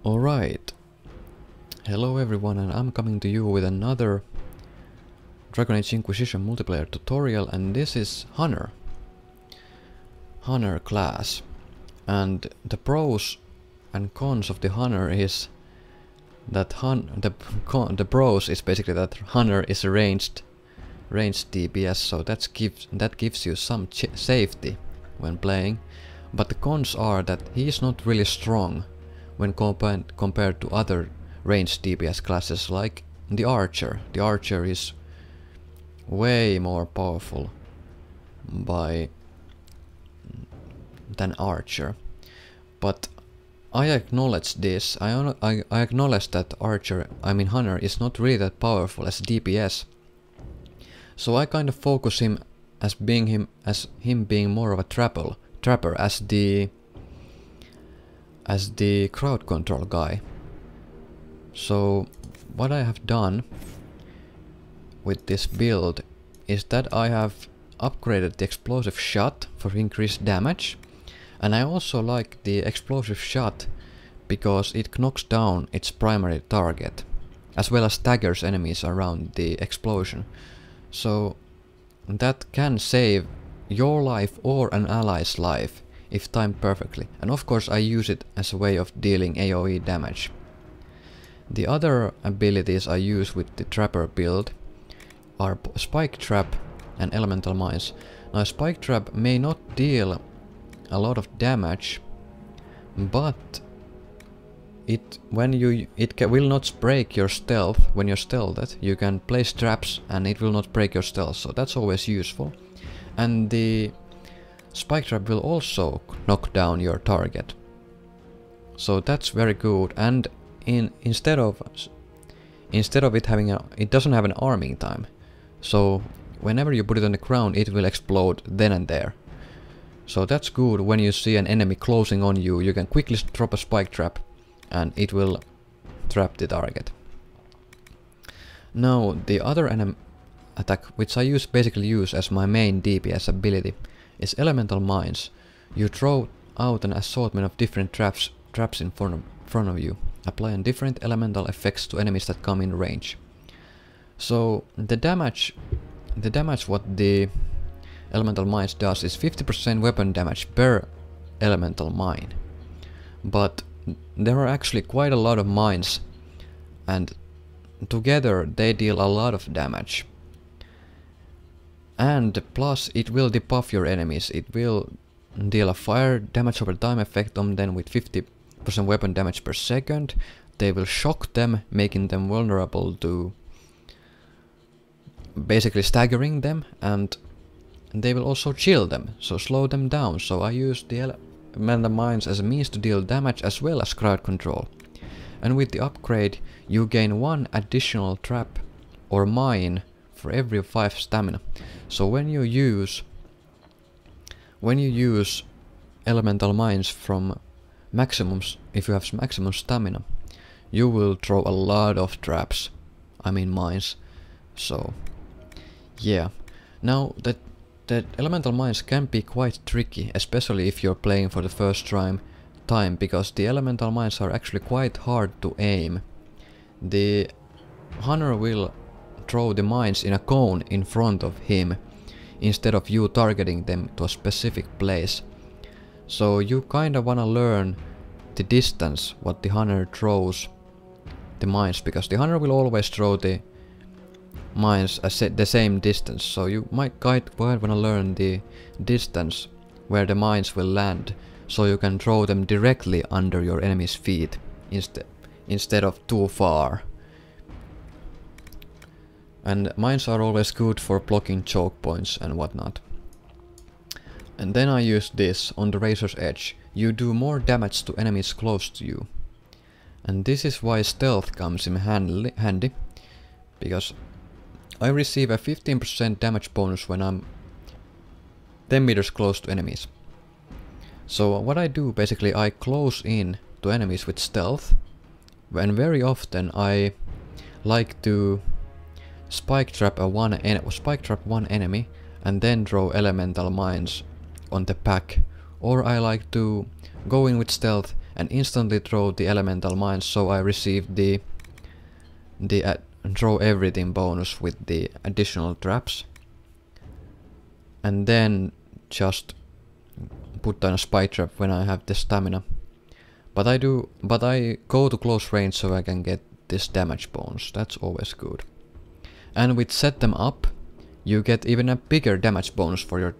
Alright, hello everyone, and I'm coming to you with another Dragon Age Inquisition multiplayer tutorial, and this is Hunter class. And the pros and cons of the Hunter is that the pros is basically that Hunter is a ranged DPS, so that gives you some safety when playing. But the cons are that he is not really strong when compared to other ranged DPS classes like the Archer. The Archer is way more powerful than Archer. But I acknowledge this. I acknowledge that Hunter is not really that powerful as DPS. So I kind of focus him as being more of a trapper as the crowd control guy. So what I have done with this build is that I have upgraded the explosive shot for increased damage, and I also like the explosive shot because it knocks down its primary target as well as staggers enemies around the explosion. So that can save your life or an ally's life if timed perfectly, and of course I use it as a way of dealing AoE damage. The other abilities I use with the Trapper build are Spike Trap and Elemental Mines. Now Spike Trap may not deal a lot of damage, but it will not break your stealth. When you're stealthed, you can place traps and it will not break your stealth, so that's always useful. And the Spike Trap will also knock down your target, so that's very good. And instead of it having it doesn't have an arming time, so whenever you put it on the ground it will explode then and there. So that's good. When you see an enemy closing on you, you can quickly drop a Spike Trap and it will trap the target. Now the other enemy attack, which I basically use as my main DPS ability, is Elemental Mines. You throw out an assortment of different traps in front of you, applying different elemental effects to enemies that come in range. So the damage what the Elemental Mines does is 50% weapon damage per elemental mine. But there are actually quite a lot of mines, and together they deal a lot of damage. And plus it will debuff your enemies. It will deal a fire damage over time effect on them with 50% weapon damage per second. They will shock them, making them vulnerable to basically staggering them, and they will also chill them, so slow them down. So I use the Elemental Mines as a means to deal damage as well as crowd control. And with the upgrade you gain 1 additional trap or mine for every 5 stamina. So when you use Elemental Mines from maximums, if you have maximum stamina, you will throw a lot of traps, mines. So yeah. Now that Elemental Mines can be quite tricky, especially if you're playing for the first time, because the Elemental Mines are actually quite hard to aim. The Hunter will throw the mines in a cone in front of him instead of you targeting them to a specific place. So you kinda wanna learn the distance what the Hunter throws the mines, because the Hunter will always throw the mines the same distance. So you might quite wanna learn the distance where the mines will land, so you can throw them directly under your enemy's feet instead of too far. And mines are always good for blocking choke points and whatnot. And then I use this on the Razor's Edge. You do more damage to enemies close to you. And this is why stealth comes in handy, because I receive a 15% damage bonus when I'm 10 meters close to enemies. So what I do, basically I close in to enemies with stealth, and very often I like to spike trap one enemy and then throw Elemental Mines on the pack, or I like to go in with stealth and instantly throw the elemental mines, so I received the throw everything bonus with the additional traps. And then just put down a spike trap when I have the stamina. But I go to close range so I can get this damage bonus. That's always good. And with set them up, you get even a bigger damage bonus for your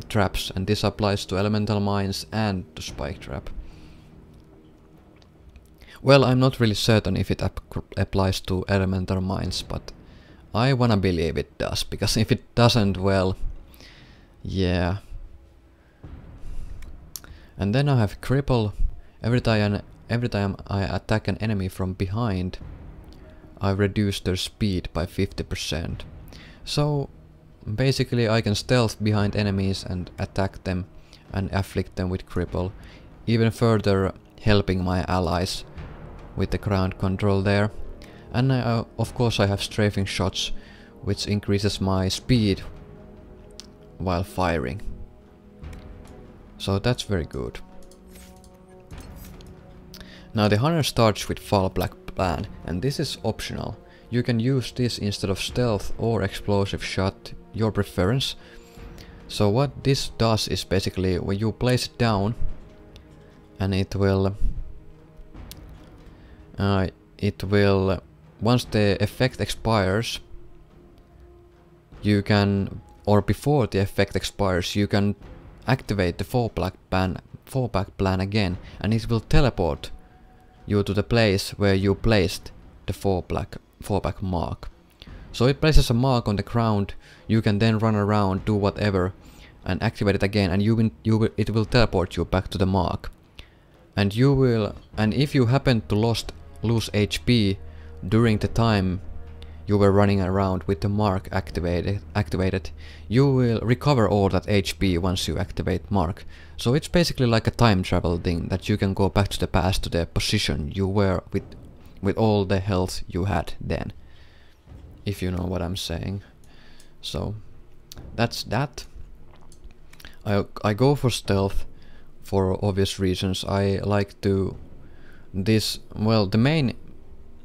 traps, and this applies to elemental mines and to spike trap. Well, I'm not really certain if it applies to elemental mines, but I wanna believe it does, because if it doesn't, well, yeah. And then I have cripple. Every time I attack an enemy from behind, I reduce their speed by 50%. So basically I can stealth behind enemies and attack them and afflict them with cripple, even further helping my allies with the ground control there. And of course I have strafing shots, which increases my speed while firing. So that's very good. Now the hunter starts with Fall Black Plan, and this is optional. You can use this instead of stealth or explosive shot, your preference. So what this does is basically when you place it down, and it will once the effect expires, you can, or before the effect expires, you can activate the fallback plan again, and it will teleport you to the place where you placed the fallback mark. So it places a mark on the ground. You can then run around, do whatever, and activate it again, and it will teleport you back to the mark. And if you happen to lose HP during the time you were running around with the mark activated, you will recover all that HP once you activate mark. So it's basically like a time travel thing, that you can go back to the past, to the position you were with all the health you had then, if you know what I'm saying. So that's that. I go for stealth for obvious reasons. I like to the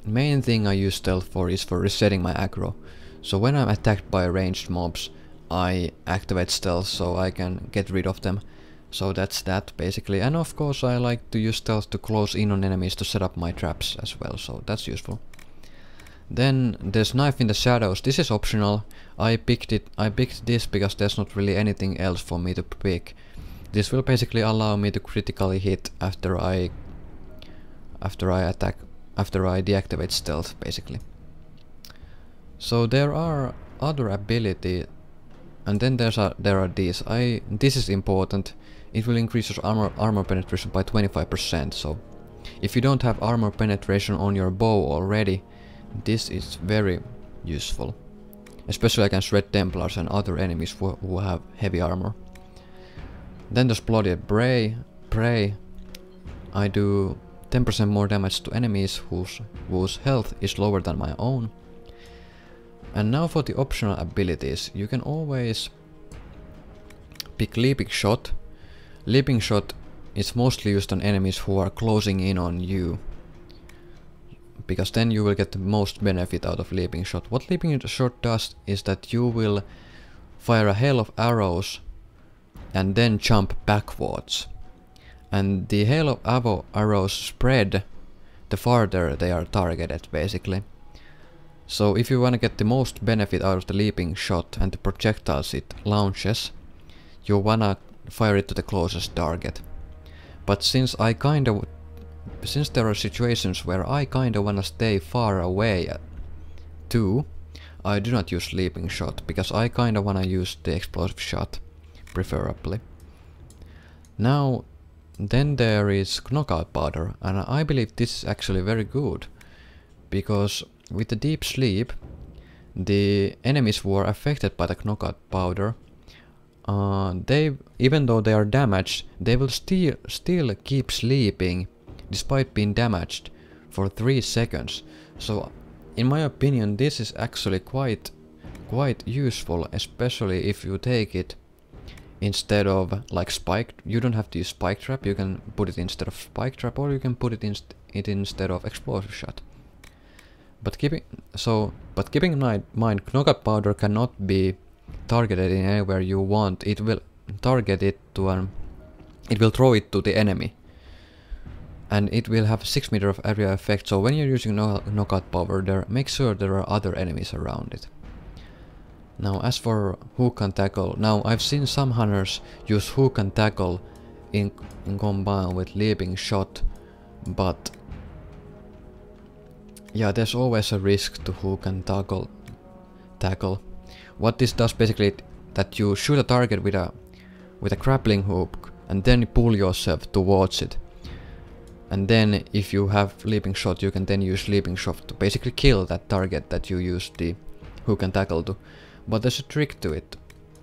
main thing I use stealth for is for resetting my aggro. So when I'm attacked by ranged mobs, I activate stealth so I can get rid of them. So that's that basically. And of course I like to use stealth to close in on enemies to set up my traps as well, so that's useful. Then there's Knife in the Shadows. This is optional. I picked this because there's not really anything else for me to pick. This will basically allow me to critically hit after I deactivate stealth, basically. So there are other ability, and then there are these. This is important. It will increase your armor penetration by 25%. So if you don't have armor penetration on your bow already, this is very useful, especially against Red Templars and other enemies who have heavy armor. Then there's Bloody Prey. I do 10% more damage to enemies whose health is lower than my own. And now for the optional abilities, you can always pick Leaping Shot. Leaping Shot is mostly used on enemies who are closing in on you, because then you will get the most benefit out of Leaping Shot. What Leaping Shot does is that you will fire a hail of arrows and then jump backwards. And the hail of arrows spread the farther they are targeted, basically. So if you want to get the most benefit out of the Leaping Shot and the projectiles it launches, you wanna fire it to the closest target. But since there are situations where I kinda wanna stay far away too, I do not use Leaping Shot, because I kinda wanna use the explosive shot, preferably. Now, then there is Knockout Powder, and I believe this is actually very good, because with the Deep Sleep, the enemies who are affected by the Knockout Powder, even though they are damaged, they will still keep sleeping despite being damaged for 3 seconds. So in my opinion this is actually quite useful, especially if you take it instead of like spike. You don't have to use spike trap, you can put it instead of spike trap, or you can put it instead of explosive shot. But keeping in mind, knockout powder cannot be targeted in anywhere you want. It will target it to it will throw it to the enemy, and it will have 6 meter of area effect. So when you're using knockout powder, make sure there are other enemies around it. Now as for hook and tackle, now I've seen some hunters use hook and tackle in combine with leaping shot, but yeah, there's always a risk to hook and tackle. What this does basically that you shoot a target with a grappling hook and then pull yourself towards it. And then if you have leaping shot, you can then use leaping shot to basically kill that target that you used the hook and tackle to. But there's a trick to it,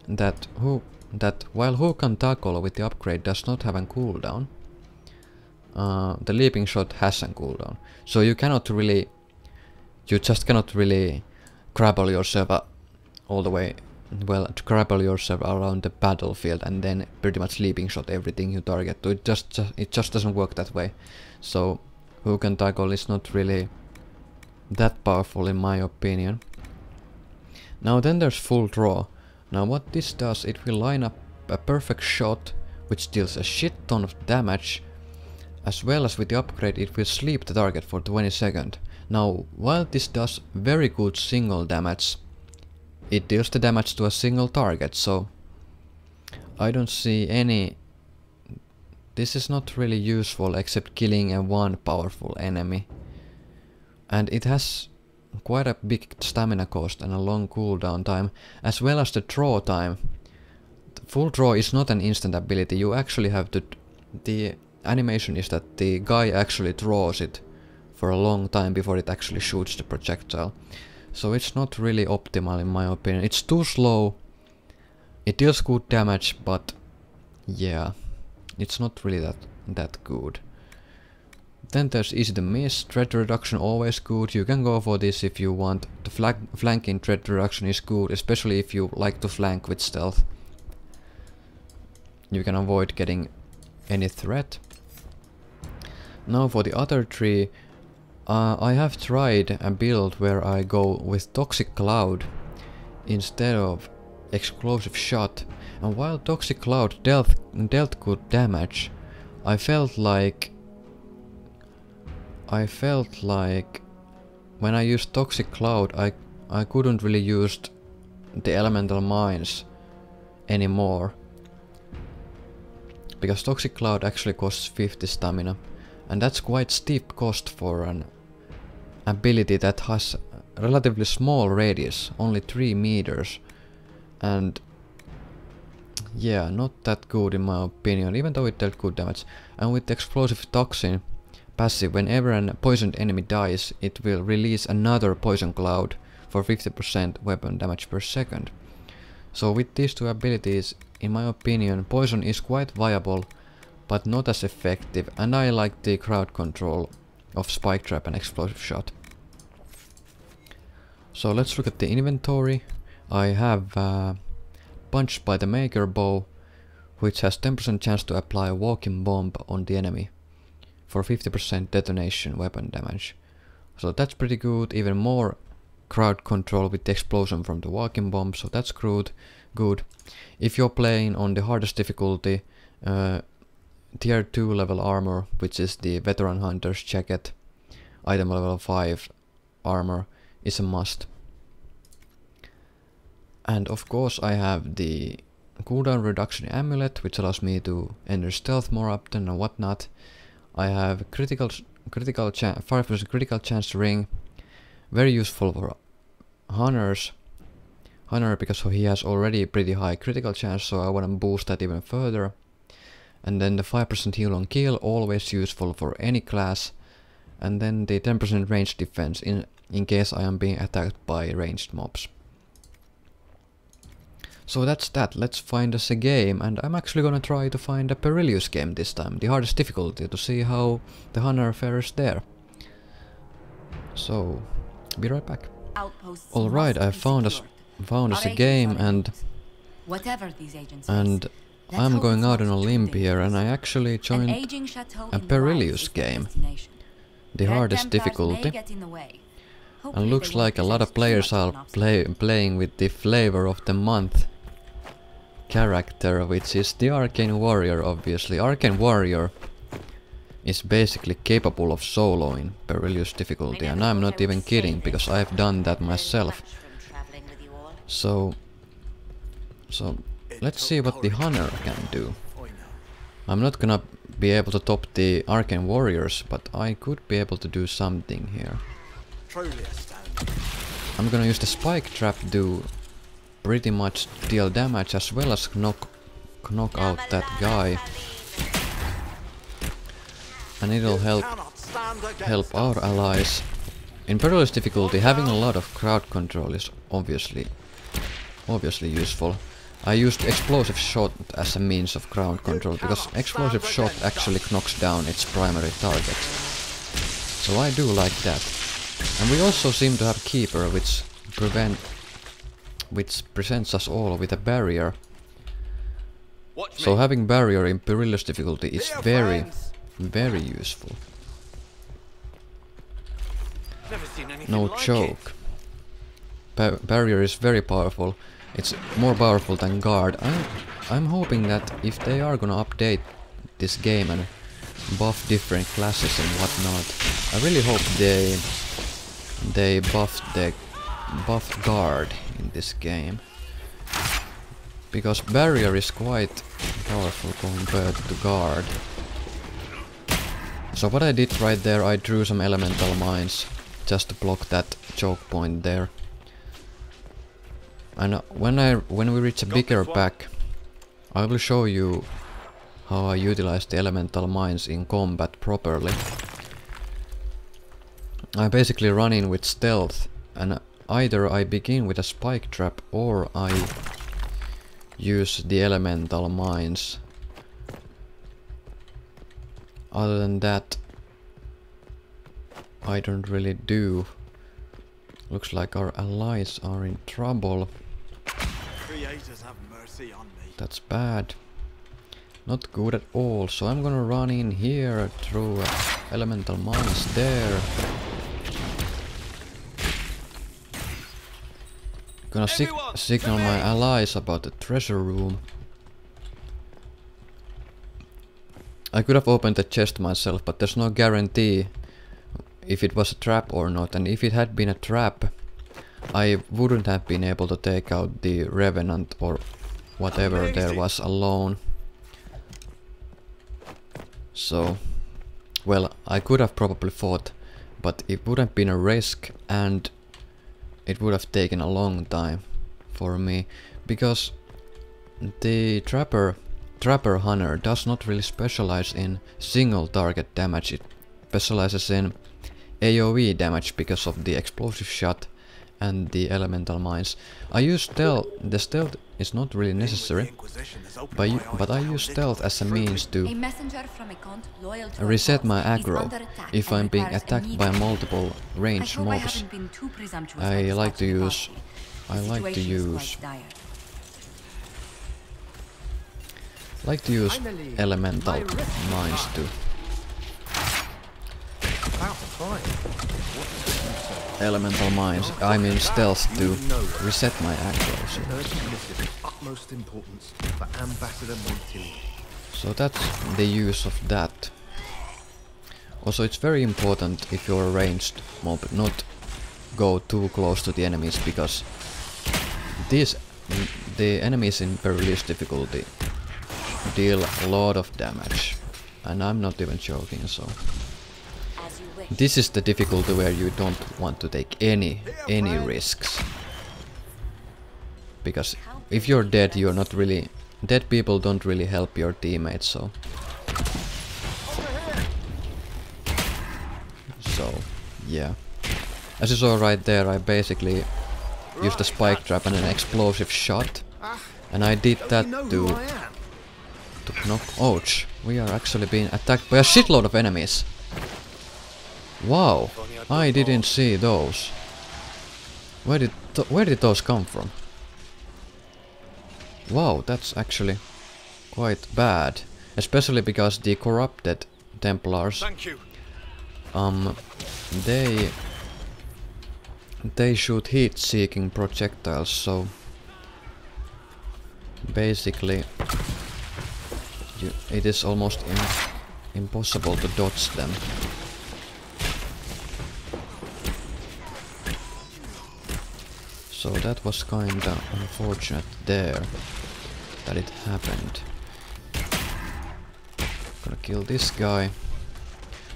that while hook and tackle with the upgrade does not have a cooldown, the leaping shot has a cooldown. So you just cannot really grapple yourself all the way, well, to grapple yourself around the battlefield and then pretty much leaping shot everything you target to. It just doesn't work that way. So hook and tackle is not really that powerful in my opinion. Now then there's full draw. Now what this does, it will line up a perfect shot which deals a shit ton of damage, as well as with the upgrade it will sleep the target for 20 seconds. Now while this does very good single damage, it deals the damage to a single target, so I don't see any... This is not really useful except killing a one powerful enemy. And it has quite a big stamina cost and a long cooldown time, as well as the draw time. The full draw is not an instant ability, you actually have to... The animation is that the guy actually draws it for a long time before it actually shoots the projectile. So it's not really optimal in my opinion. It's too slow. It deals good damage, but yeah, it's not really that good. Then there's easy to miss. Threat reduction always good. You can go for this if you want. The flanking threat reduction is good, especially if you like to flank with stealth. You can avoid getting any threat. Now for the other three, I have tried a build where I go with Toxic Cloud instead of Explosive Shot, and while Toxic Cloud dealt good damage, I felt like when I used Toxic Cloud I couldn't really use the elemental mines anymore, because Toxic Cloud actually costs 50 stamina, and that's quite steep cost for an ability that has a relatively small radius, only 3 meters, and yeah, not that good in my opinion, even though it dealt good damage. And with the Explosive Toxin passive, whenever a poisoned enemy dies, it will release another poison cloud for 50% weapon damage per second. So with these two abilities, in my opinion, poison is quite viable, but not as effective, and I like the crowd control of Spike Trap and Explosive Shot. So let's look at the inventory. I have Punch by the Maker Bow, which has 10% chance to apply a walking bomb on the enemy for 50% detonation weapon damage. So that's pretty good. Even more crowd control with the explosion from the walking bomb, so that's good. If you're playing on the hardest difficulty, tier 2 level armor, which is the Veteran Hunter's jacket, item level 5 armor, is a must. And of course I have the cooldown reduction amulet, which allows me to enter stealth more often and whatnot. I have 5% critical chance ring, very useful for hunters. Hunter, because he has already pretty high critical chance, so I want to boost that even further. And then the 5% heal on kill, always useful for any class. And then the 10% range defense in case I am being attacked by ranged mobs. So that's that. Let's find us a game, and I'm actually gonna try to find a Perilous game this time, the hardest difficulty, to see how the hunter fares there. So, be right back. Alright, I found us a game, and I'm going out on a limb here, and I actually joined a Perilous game, the hardest difficulty, and looks like a lot of players are playing with the flavor of the month character, which is the Arcane Warrior, obviously. Arcane Warrior is basically capable of soloing Perilous difficulty, and I'm not even kidding, because I've done that myself. So let's see what the Hunter can do. I'm not gonna be able to top the Arcane Warriors, but I could be able to do something here. I'm gonna use the Spike Trap to pretty much deal damage as well as knock out that guy. And it'll help our allies. In Perilous difficulty, having a lot of crowd control is obviously useful. I used Explosive Shot as a means of crowd control, because Explosive Shot actually knocks down its primary target. So I do like that. And we also seem to have Keeper, which presents us all with a barrier. So having barrier in Perilous difficulty is very useful. No joke. Barrier is very powerful. It's more powerful than guard. I'm hoping that if they are gonna update this game and buff different classes and whatnot, I really hope they buff guard in this game, because barrier is quite powerful compared to guard. So what I did right there, I drew some elemental mines just to block that choke point there. And when we reach a bigger pack, I will show you how I utilize the elemental mines in combat properly. I basically run in with stealth, and either I begin with a spike trap or I use the elemental mines. Other than that, I don't really do. Looks like our allies are in trouble. Creators have mercy on me. That's bad. Not good at all. So I'm gonna run in here through elemental mines there. Gonna signal my allies about the treasure room. I could have opened the chest myself, but there's no guarantee if it was a trap or not, and if it had been a trap, I wouldn't have been able to take out the Revenant or whatever there was alone. So, well, I could have probably fought, but it would have been a risk, and it would have taken a long time for me, because the Trapper Hunter does not really specialize in single target damage. It specializes in AoE damage because of the explosive shot and the elemental mines. I use stealth. The stealth is not really necessary, but I use stealth as a means to reset my aggro if I'm being attacked by multiple ranged mobs. I like to use elemental mines too. Elemental mines, I mean stealth, to reset my aggro. So that's the use of that. Also, it's very important if you're a ranged mob not go too close to the enemies, because the enemies in Perilous difficulty deal a lot of damage, and I'm not even joking. So this is the difficulty where you don't want to take any risks, because if you're dead, you're not really dead. People don't really help your teammates. So yeah, as you saw right there, I basically used a spike trap and an explosive shot, and I did that to knock. Ouch! We are actually being attacked by a shitload of enemies. Wow, I didn't see those. Where did those come from? Wow, that's actually quite bad, especially because the corrupted Templars, Thank you. they shoot heat-seeking projectiles, so basically it is almost impossible to dodge them. So that was kinda unfortunate there that it happened. Gonna kill this guy.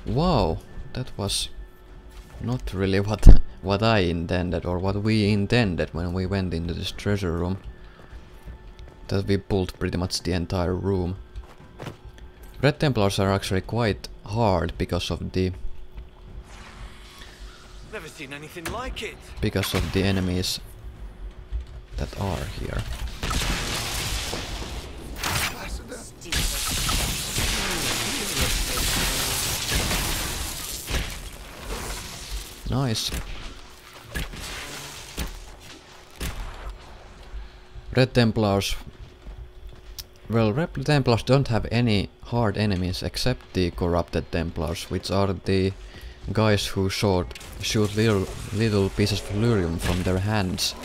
Wow, that was not really what I intended, or what we intended when we went into this treasure room. That we pulled pretty much the entire room. Red Templars are actually quite hard because of the Never seen anything like it. enemies that are here. Nice. Red Templars. Well, Red Templars don't have any hard enemies except the corrupted Templars, which are the guys who shoot little pieces of lyrium from their hands.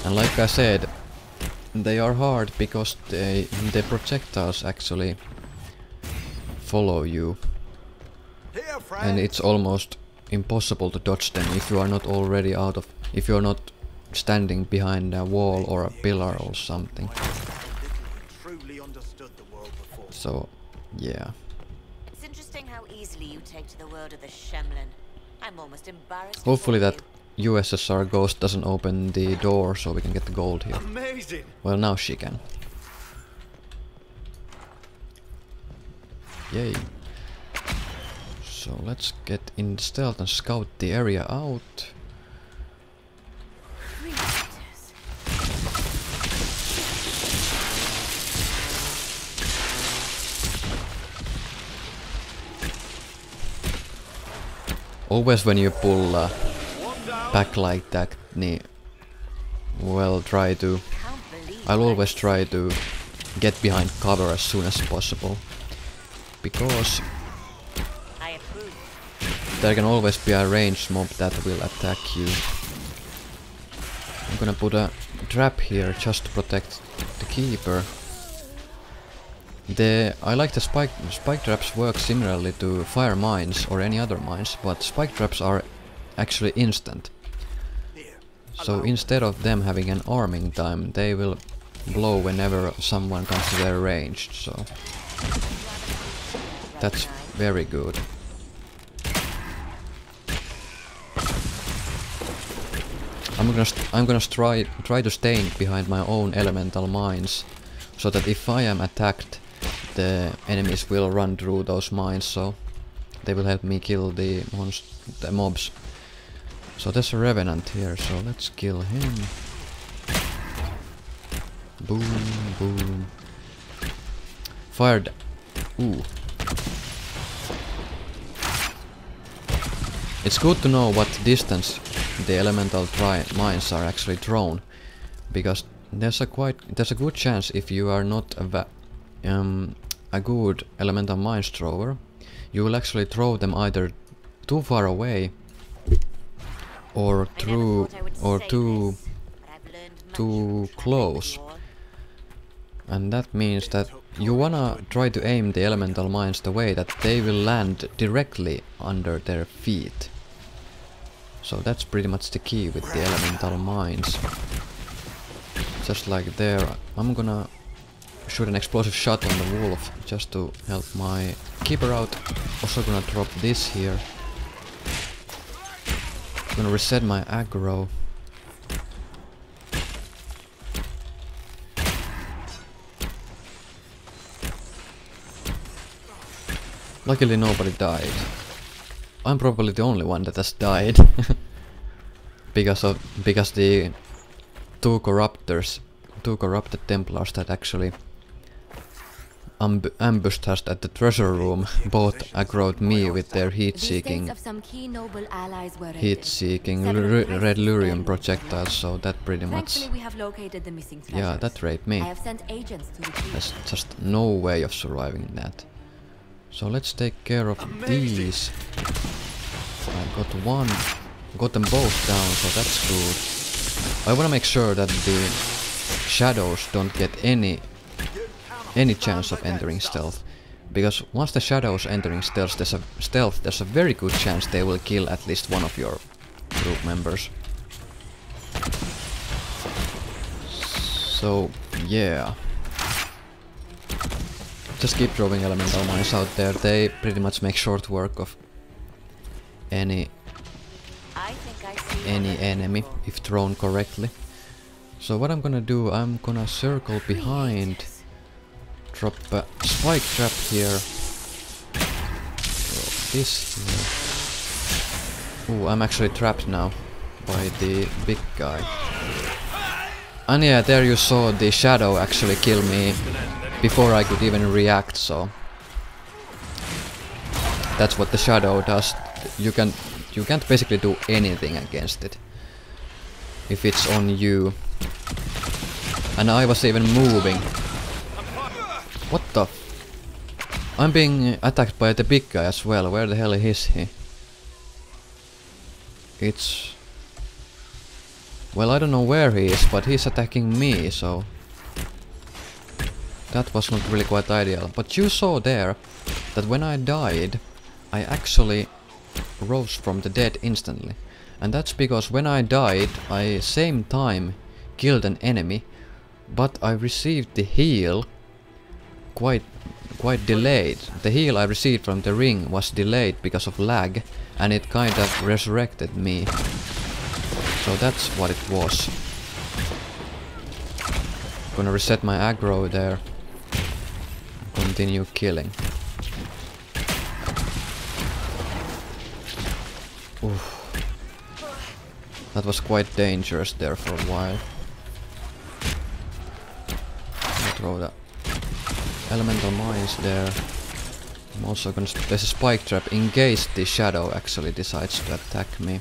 And like I said, they are hard because the projectiles actually follow you, Here, friend. and it's almost impossible to dodge them if you are not already if you are not standing behind a wall or a pillar or something. Truly understood the world before. So, yeah. It's interesting how easily you take to the world of the Shemlin. I'm almost embarrassed. Hopefully for that USSR ghost doesn't open the door so we can get the gold here. Amazing. Well, now she can. Yay. So let's get in stealth and scout the area out. Always when you pull back like that, well, I'll always try to get behind cover as soon as possible, because I approve. there can always be a ranged mob that will attack you. I'm gonna put a trap here just to protect the keeper. I like the spike traps work similarly to fire mines or any other mines, but spike traps are actually instant. So instead of them having an arming time, they will blow whenever someone comes to their range. So that's very good. I'm gonna try to stay behind my own elemental mines, so that if I am attacked, the enemies will run through those mines, so they will help me kill the mobs. So there's a revenant here, so let's kill him. Boom, boom. Fired. Ooh. It's good to know what distance the elemental mines are actually thrown, because there's a good chance if you are not a good elemental mines thrower, you will actually throw them either too far away or too close. And that means that you wanna try to aim the elemental mines the way that they will land directly under their feet. So that's pretty much the key with the elemental mines. Just like there, I'm gonna shoot an explosive shot on the wolf just to help my keeper out. Also gonna drop this here. Gonna reset my aggro. Luckily nobody died. I'm probably the only one that has died. because the two corrupted Templars that actually ambushed us at the treasure room both aggroed me with their heat-seeking red lyrium projectiles, so that pretty much... Yeah, that raped me. There's just no way of surviving that. So let's take care of these. I got one, got them both down, so that's good. I wanna make sure that the shadows don't get any chance of entering stealth, because once the shadows entering stealth, there's a very good chance they will kill at least one of your group members. So yeah, just keep throwing elemental mines out there. They pretty much make short work of any enemy if thrown correctly. So what I'm gonna do, I'm gonna circle behind, drop a spike trap here, this here. Ooh, I'm actually trapped now by the big guy. And yeah, there you saw the shadow actually kill me before I could even react, so that's what the shadow does. You can't basically do anything against it if it's on you. And I was even moving. What the f... I'm being attacked by the big guy as well. Where the hell is he? It's... Well, I don't know where he is, but he's attacking me, so... That was not really quite ideal. But you saw there that when I died, I actually rose from the dead instantly. And that's because when I died, I same time killed an enemy, but I received the heal quite delayed. The heal I received from the ring was delayed because of lag, and it kind of resurrected me. So that's what it was. Gonna reset my aggro there. Continue killing. Oof. That was quite dangerous there for a while. I'll throw the elemental mines there. I'm also gonna... There's a spike trap in case the shadow actually decides to attack me.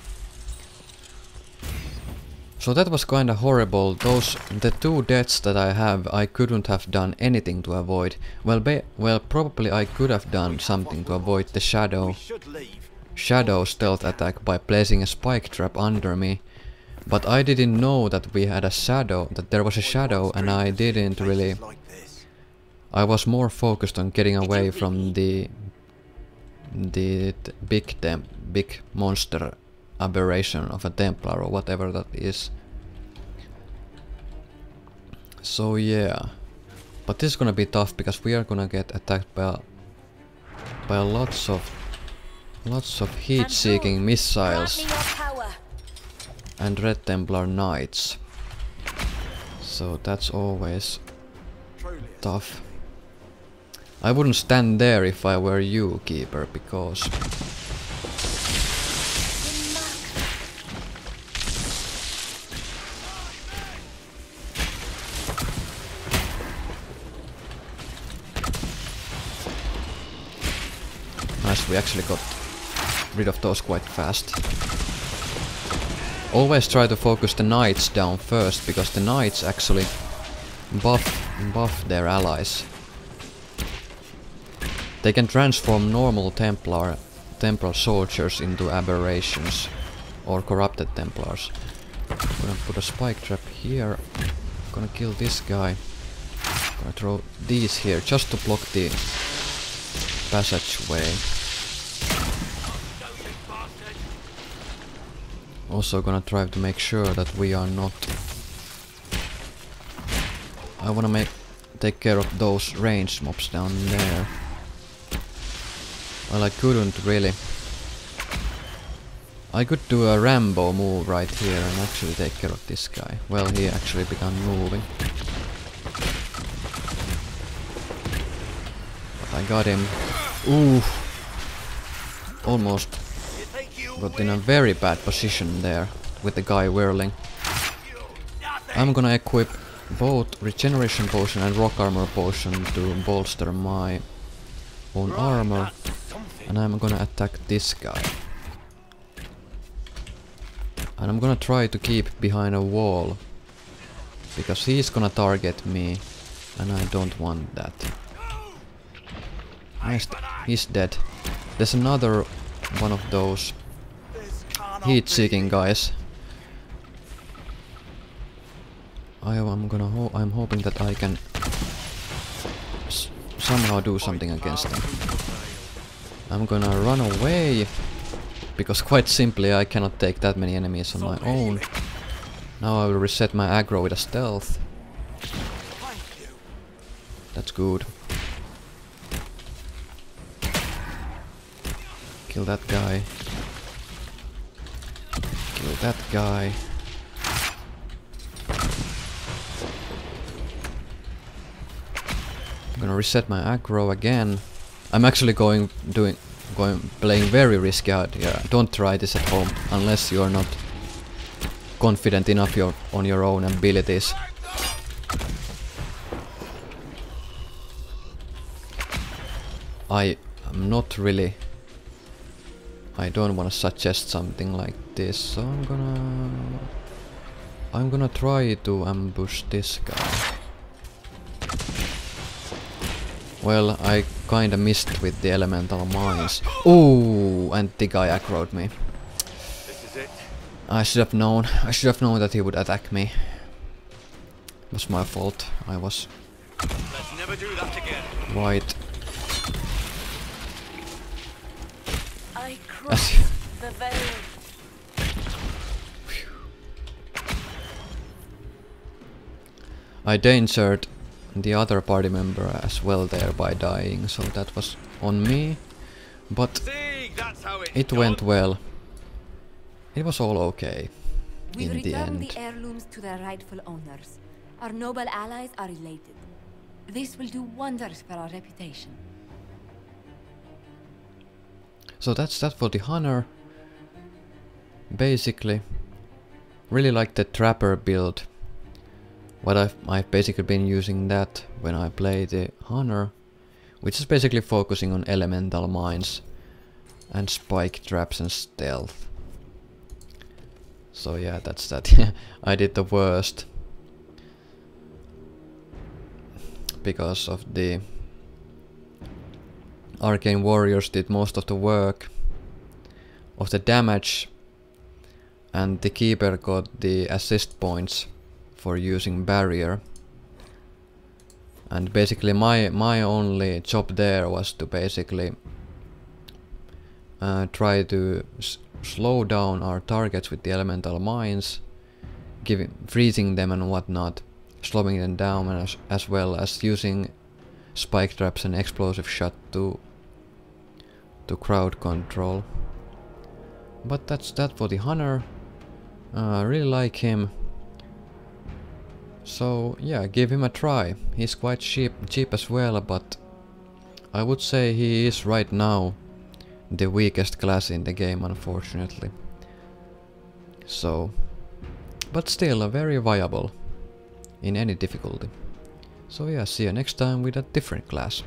So that was kinda horrible. The two deaths that I have, I couldn't have done anything to avoid. Well, probably I could have done something to avoid the shadow stealth attack by placing a spike trap under me. But I didn't know that we had a shadow, that there was a shadow, and I didn't really... I was more focused on getting away from the big monster aberration of a Templar or whatever that is. So yeah, but this is gonna be tough because we are gonna get attacked by lots of heat-seeking missiles and Red Templar Knights. So that's always tough. I wouldn't stand there if I were you, Keeper, because nice, we actually got rid of those quite fast. Always try to focus the knights down first, because the knights actually buff their allies. They can transform normal Templar soldiers into aberrations or corrupted Templars. I'm gonna put a spike trap here. I'm gonna kill this guy. I'm gonna throw these here just to block the passageway. Also gonna try to make sure that we are not... I wanna take care of those ranged mobs down there. Well, I couldn't really... I could do a Rambo move right here and actually take care of this guy. Well, he actually began moving. But I got him. Ooh! Almost got in a very bad position there with the guy whirling. I'm gonna equip both regeneration potion and rock armor potion to bolster my own armor, and I'm gonna attack this guy. And I'm gonna try to keep behind a wall, because he's gonna target me, and I don't want that. Nice, he's dead. There's another one of those heat-seeking guys. I'm hoping that I can somehow do something against them. I'm gonna run away, because quite simply I cannot take that many enemies on my own. Now I will reset my aggro with a stealth. That's good. Kill that guy. Kill that guy. I'm gonna reset my aggro again. I'm actually playing very risky out here. Don't try this at home unless you're not confident enough on your own abilities. I am not really. I don't want to suggest something like this, so I'm gonna try to ambush this guy. Well, I kinda missed with the elemental mines. Ooh, and the guy aggroed me. This is it. I should have known. I should have known that he would attack me. It was my fault. I was Let's never do that again. right. I cross the veil. I danger the other party member as well there by dying, so that was on me. But See, that's how it went well. It was all okay We've in the returned end. the heirlooms to their rightful owners. Our noble allies are elated. This will do wonders for our reputation. So that's that for the Hunter. Basically, really like the Trapper build. What I've basically been using that when I play the Hunter, which is basically focusing on elemental mines and spike traps and stealth. So yeah, that's that. I did the worst because of the Arcane Warriors did most of the work of the damage, and the Keeper got the assist points for using barrier. And basically my only job there was to basically try to slow down our targets with the elemental mines, freezing them and whatnot, slowing them down, and as well as using spike traps and explosive shot to crowd control. But that's that for the Hunter. I really like him. So yeah, give him a try. He's quite cheap as well, but I would say he is right now the weakest class in the game, unfortunately. So, but still very viable in any difficulty. So yeah, see you next time with a different class.